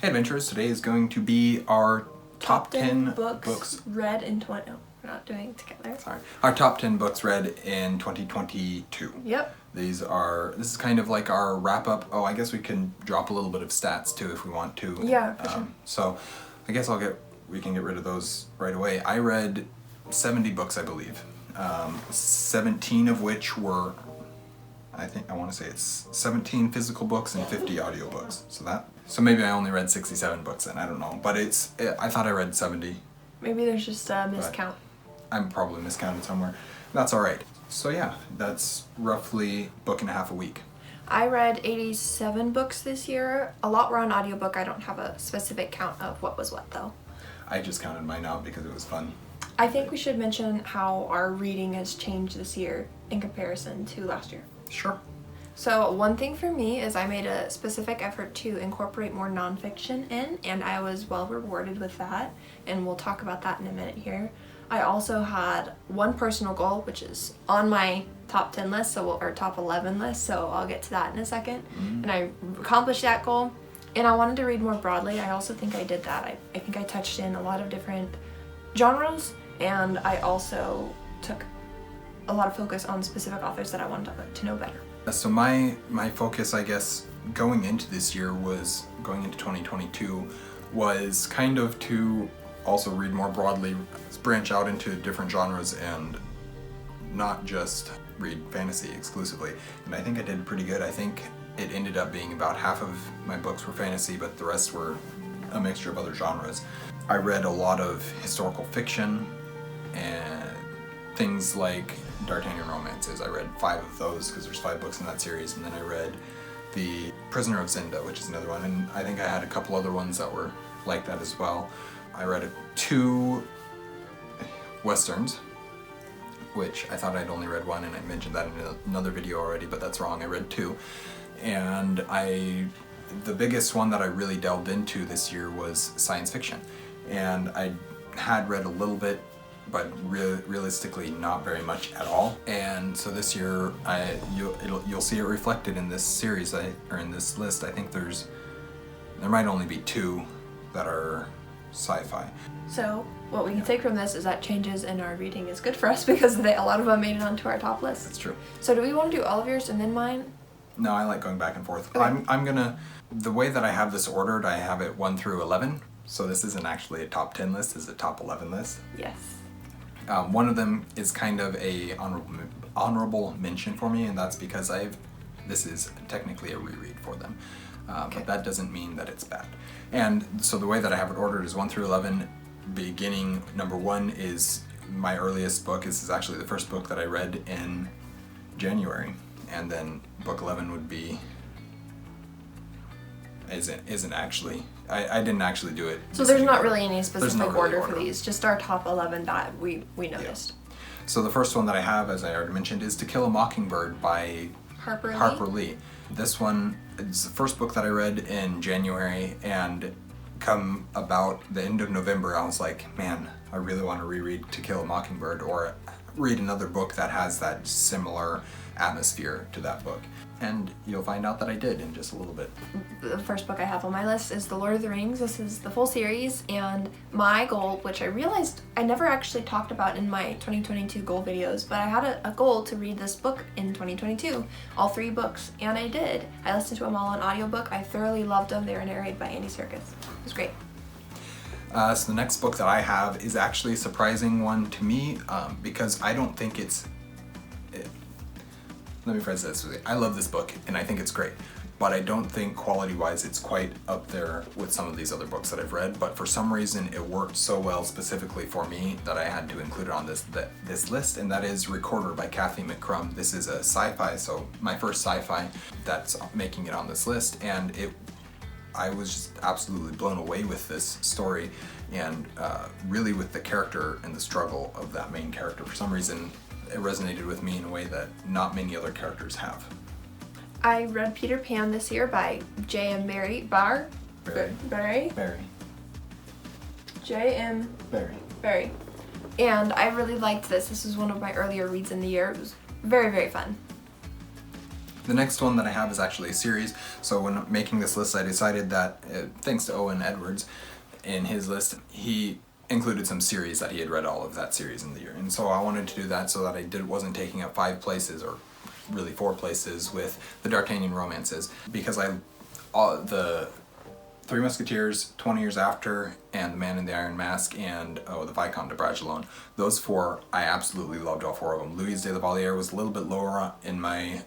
Hey Adventurers, today is going to be our top 10 books read in we're not doing it together. Sorry. Our top 10 books read in 2022. Yep. This is kind of like our wrap up. Oh, I guess we can drop a little bit of stats too if we want to. Yeah, for sure. So I guess we can get rid of those right away. I read 70 books, I believe. 17 of which were, I want to say it's 17 physical books and 50 audiobooks. So maybe I only read 67 books then, I don't know. But I thought I read 70. Maybe there's just a miscount. I'm probably miscounted somewhere. That's alright. So yeah, that's roughly book and a half a week. I read 87 books this year. A lot were on audiobook. I don't have a specific count of what was what though. I just counted mine out because it was fun. I think we should mention how our reading has changed this year in comparison to last year. Sure. So one thing for me is I made a specific effort to incorporate more nonfiction in, and I was well rewarded with that, and we'll talk about that in a minute here. I also had one personal goal, which is on my top 10 list, or top 11 list, so I'll get to that in a second. Mm-hmm. And I accomplished that goal, and I wanted to read more broadly. I also think I did that. I think I touched in a lot of different genres, and I also took a lot of focus on specific authors that I wanted to know better. So my focus, I guess, going into this year going into 2022 was kind of to also read more broadly, branch out into different genres and not just read fantasy exclusively. And I think I did pretty good. I think it ended up being about half of my books were fantasy, but the rest were a mixture of other genres. I read a lot of historical fiction and things like D'Artagnan romances. I read 5 of those because there's 5 books in that series, and then I read The Prisoner of Zenda, which is another one, and I think I had a couple other ones that were like that as well. I read 2 westerns, which I thought I'd only read 1, and I mentioned that in another video already, but that's wrong. I read 2, and the biggest one that I really delved into this year was science fiction, and I had read a little bit, but realistically not very much at all. And so this year, you'll see it reflected in this series, or in this list. I think there might only be 2 that are sci-fi. So what we can take from this is that changes in our reading is good for us because a lot of them made it onto our top list. That's true. So do we want to do all of yours and then mine? No, I like going back and forth. Okay. The way that I have this ordered, I have it 1 through 11. So this isn't actually a top 10 list, it's a top 11 list. Yes. One of them is kind of a honorable mention for me, and that's because this is technically a reread for them. Okay. But that doesn't mean that it's bad. And so the way that I have it ordered is 1 through 11. Beginning number 1 is my earliest book. This is actually the first book that I read in January, and then book 11 would be isn't actually. I didn't actually do it. So there's not really any specific no order for these, just our top 11 that we noticed. Yeah. So the first one that I have, as I already mentioned, is To Kill a Mockingbird by Harper Lee. This one is the first book that I read in January, and come about the end of November, I was like, man, I really want to reread To Kill a Mockingbird, or read another book that has that similar atmosphere to that book. And you'll find out that I did in just a little bit. The first book I have on my list is The Lord of the Rings. This is the full series, and my goal, which I realized I never actually talked about in my 2022 goal videos, but I had a goal to read this book in 2022, all 3 books, and I did. I listened to them all on audiobook. I thoroughly loved them. They were narrated by Andy Serkis. It was great. So the next book that I have is actually a surprising one to me, because I don't think let me phrase this. I love this book and I think it's great, but I don't think quality-wise it's quite up there with some of these other books that I've read, but for some reason it worked so well specifically for me that I had to include it on this list, and that is Recorder by Kathy McCrum. This is a sci-fi, so my first sci-fi that's making it on this list, and I was just absolutely blown away with this story, and really with the character and the struggle of that main character. For some reason, it resonated with me in a way that not many other characters have. I read Peter Pan this year by J.M. Barrie. J.M. Barrie. And I really liked this. This was one of my earlier reads in the year. It was very, very fun. The next one that I have is actually a series. So when making this list, I decided that, thanks to Owen Edwards, in his list, he included some series that he had read all of that series in the year. And so I wanted to do that so that I wasn't taking up 5 places, or really 4 places, with the D'Artagnan romances, because the Three Musketeers, 20 Years After, and The Man in the Iron Mask, and the Viscount de Bragelonne. Those 4, I absolutely loved all 4 of them. Louise de la Valliere was a little bit lower in my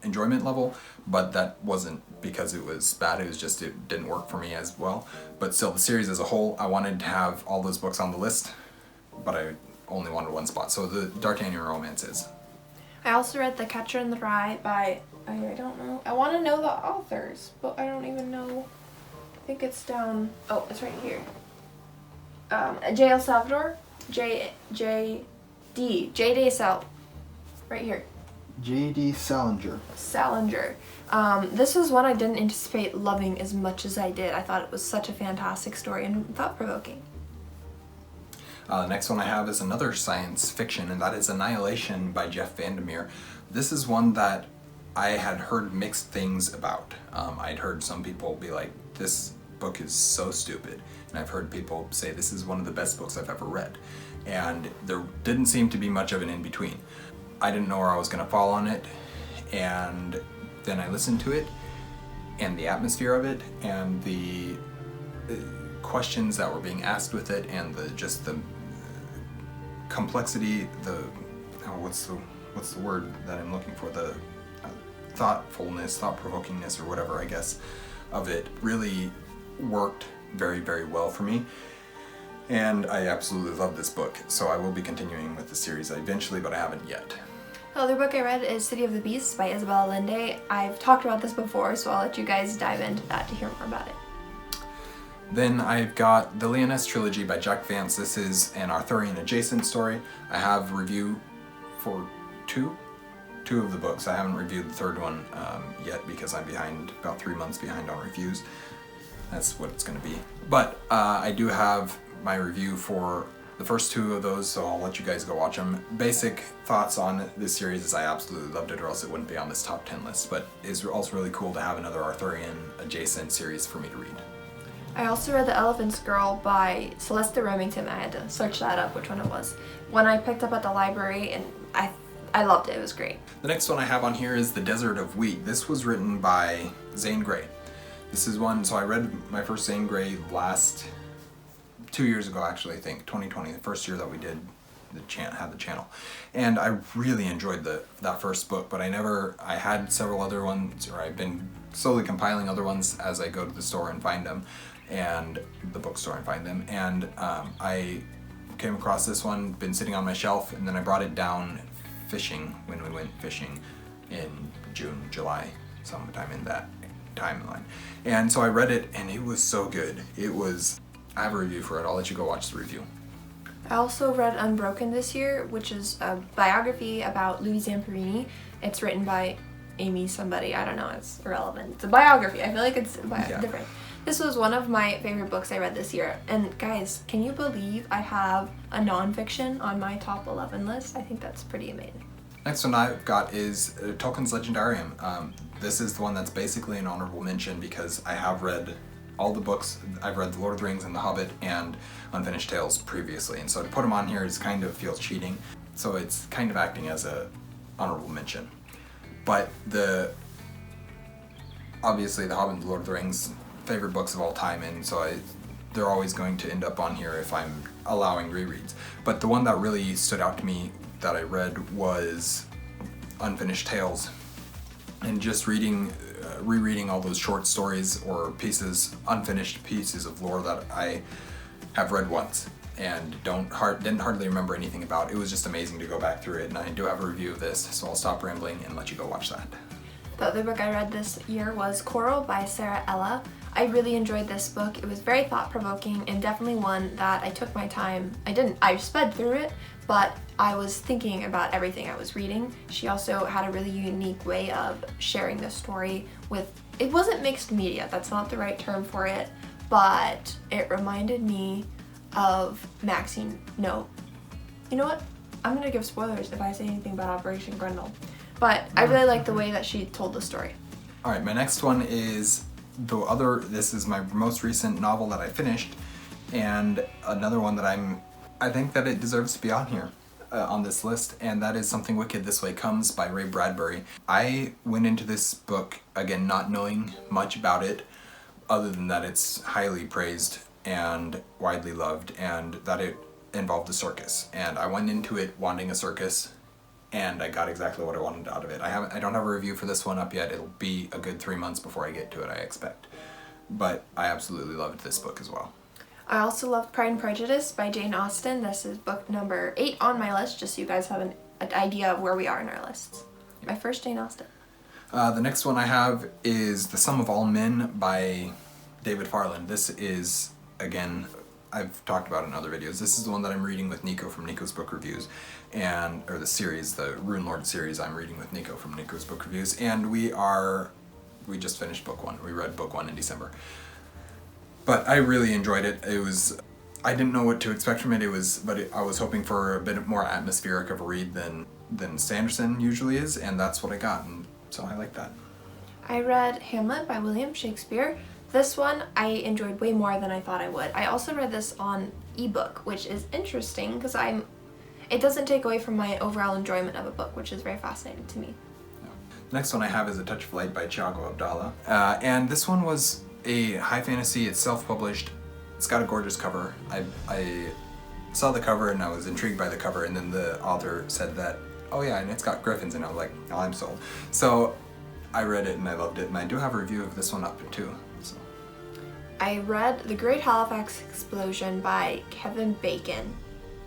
enjoyment level, but that wasn't because it was bad, it was just it didn't work for me as well. But still, the series as a whole, I wanted to have all those books on the list, but I only wanted one spot. So the D'Artagnan romances. I also read The Catcher in the Rye by, I don't know, I want to know the authors, but I don't even know. I think it's down, oh, it's right here. J.L. Salvador, J.D. Sal, right here. J.D. Salinger. Salinger. This was one I didn't anticipate loving as much as I did. I thought it was such a fantastic story and thought-provoking. The next one I have is another science fiction, and that is Annihilation by Jeff Vandermeer. This is one that I had heard mixed things about. I'd heard some people be like, this book is so stupid, and I've heard people say this is one of the best books I've ever read, and there didn't seem to be much of an in-between. I didn't know where I was going to fall on it, and then I listened to it, and the atmosphere of it, and the questions that were being asked with it, and the complexity, what's the word that I'm looking for, the thoughtfulness, thought-provokingness, or whatever, I guess, of it really worked very, very well for me. And I absolutely love this book, so I will be continuing with the series eventually, but I haven't yet. The other book I read is City of the Beasts by Isabella Allende. I've talked about this before, so I'll let you guys dive into that to hear more about it. Then I've got the Lyonesse Trilogy by Jack Vance. This is an Arthurian adjacent story. I have review for two of the books. I haven't reviewed the third one yet because I'm about 3 months behind on reviews. That's what it's going to be. But I do have my review for the first 2 of those, so I'll let you guys go watch them. Basic thoughts on this series is I absolutely loved it, or else it wouldn't be on this top 10 list. But it's also really cool to have another Arthurian adjacent series for me to read. I also read The Elephant's Girl by Celeste Remington. I had to search that up, which one it was. One I picked up at the library, and I loved it. It was great. The next one I have on here is The Desert of Wheat. This was written by Zane Grey. This is one, so I read my first Zane Grey 2 years ago, actually, I think, 2020, the first year that we did had the channel. And I really enjoyed that first book, but I had several other ones, or I've been slowly compiling other ones as I go to the store and find them, and the bookstore and find them. And I came across this one, been sitting on my shelf, and then I brought it down fishing when we went fishing in June, July, sometime in that timeline. And so I read it, and it was so good. I have a review for it. I'll let you go watch the review. I also read Unbroken this year, which is a biography about Louis Zamperini. It's written by Amy somebody, I don't know, it's irrelevant. It's a biography. I feel like it's different. This was one of my favorite books I read this year. And guys, can you believe I have a nonfiction on my top 11 list? I think that's pretty amazing. Next one I've got is Tolkien's Legendarium. This is the one that's basically an honorable mention because I have read all the books. I've read The Lord of the Rings and The Hobbit and Unfinished Tales previously, and so to put them on here is kind of feels cheating. So it's kind of acting as a honorable mention. But obviously The Hobbit and The Lord of the Rings, favorite books of all time, and so they're always going to end up on here if I'm allowing rereads. But the one that really stood out to me that I read was Unfinished Tales, and just rereading all those short stories or unfinished pieces of lore that I have read once and didn't hardly remember anything about. It was just amazing to go back through it, and I do have a review of this, so I'll stop rambling and let you go watch that. The other book I read this year was Coral by Sarah Ella. I really enjoyed this book. It was very thought-provoking and definitely one that I took my time. I sped through it, but I was thinking about everything I was reading. She also had a really unique way of sharing the story it wasn't mixed media, that's not the right term for it, but it reminded me of Maxine. No, you know what? I'm gonna give spoilers if I say anything about Operation Grendel. But I really like the way that she told the story. All right, my next one is this is my most recent novel that I finished, and another one that I think that it deserves to be on here, on this list, and that is Something Wicked This Way Comes by Ray Bradbury. I went into this book, again, not knowing much about it, other than that it's highly praised and widely loved, and that it involved a circus. And I went into it wanting a circus, and I got exactly what I wanted out of it. I don't have a review for this one up yet. It'll be a good 3 months before I get to it, I expect. But I absolutely loved this book as well. I also loved Pride and Prejudice by Jane Austen. This is book number 8 on my list, just so you guys have an idea of where we are in our lists. My first Jane Austen. The next one I have is The Sum of All Men by David Farland. This is, again, I've talked about it in other videos. This is the one that I'm reading with Nico from Nico's Book Reviews, or the series, the Rune Lord series I'm reading with Nico from Nico's Book Reviews, and we just finished book 1. We read book 1 in December. But I really enjoyed it. I didn't know what to expect from it. I was hoping for a bit more atmospheric of a read than Sanderson usually is, and that's what I got, and so I like that. I read Hamlet by William Shakespeare. This one I enjoyed way more than I thought I would. I also read this on ebook, which is interesting because it doesn't take away from my overall enjoyment of a book, which is very fascinating to me. Yeah. The next one I have is A Touch of Light by Thiago Abdallah. And this one was a high fantasy. It's self-published. It's got a gorgeous cover. I saw the cover and I was intrigued by the cover, and then the author said that, oh yeah, and it's got griffins, and I was like, oh, I'm sold. So I read it and I loved it, and I do have a review of this one up too. So. I read The Great Halifax Explosion by Kevin Bacon.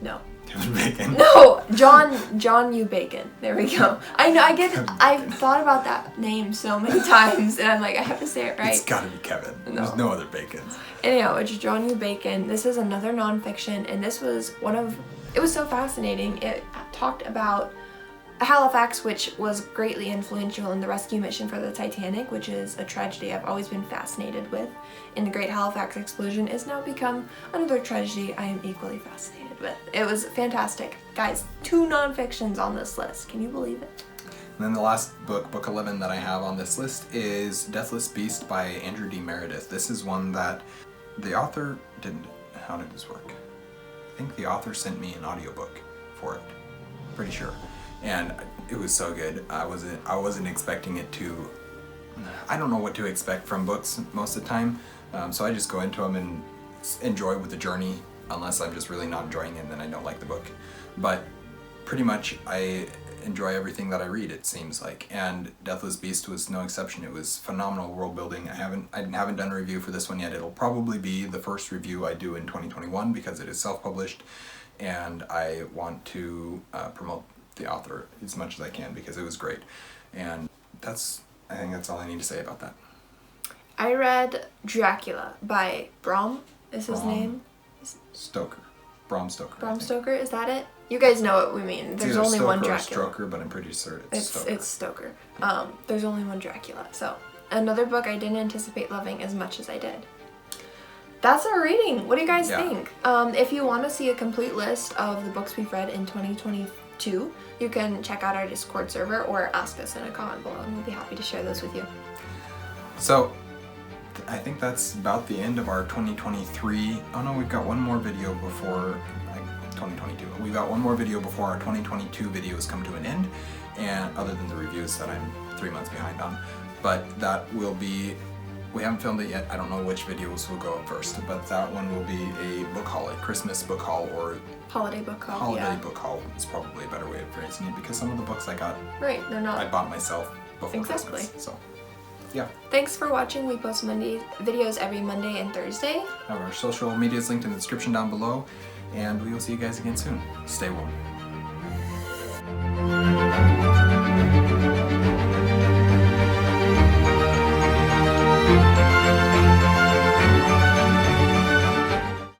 No. Kevin Bacon. No, John U. Bacon. There we go. I know. I've thought about that name so many times, and I'm like, I have to say it right. It's gotta be Kevin. No. There's no other Bacons. Anyhow, it's John U. Bacon. This is another nonfiction, and this was it was so fascinating. It talked about Halifax, which was greatly influential in the rescue mission for the Titanic, which is a tragedy I've always been fascinated with. And the Great Halifax Explosion has now become another tragedy I am equally fascinated with. It was fantastic. Guys, 2 nonfictions on this list. Can you believe it? And then the last book, book 11 that I have on this list is Deathless Beast by Andrew D. Meredith. This is one that the author how did this work? I think the author sent me an audiobook for it. Pretty sure. And it was so good. I wasn't expecting it to. I don't know what to expect from books most of the time, so I just go into them and enjoy with the journey, unless I'm just really not enjoying it and then I don't like the book. But pretty much I enjoy everything that I read, it seems like, and Deathless Beast was no exception. It was phenomenal world building. I haven't done a review for this one yet. It'll probably be the first review I do in 2021 because it is self-published, and I want to promote the author as much as I can because it was great. And I think that's all I need to say about that. I read Dracula by Bram, is his name? Stoker. Bram Stoker. Bram Stoker, is that it? You guys know what we mean. There's only one Dracula. It's Stoker, but I'm pretty sure it's Stoker. It's Stoker. There's only one Dracula. So, another book I didn't anticipate loving as much as I did. That's our reading. What do you guys think? If you want to see a complete list of the books we've read in 2022, you can check out our Discord server or ask us in a comment below, and we'll be happy to share those with you. So, I think that's about the end of our 2023. Oh no, we've got one more video before 2022. We've got one more video before our 2022 videos come to an end, and other than the reviews that I'm 3 months behind on. But that will be, we haven't filmed it yet. I don't know which videos will go up first, but that one will be a book haul, a Christmas book haul, or holiday book haul. Holiday book haul is probably a better way of phrasing it, because some of the books I got, they're not. I bought myself before Christmas. So. Yeah. Thanks for watching. We post videos every Monday and Thursday. Our social media is linked in the description down below, and we will see you guys again soon. Stay warm.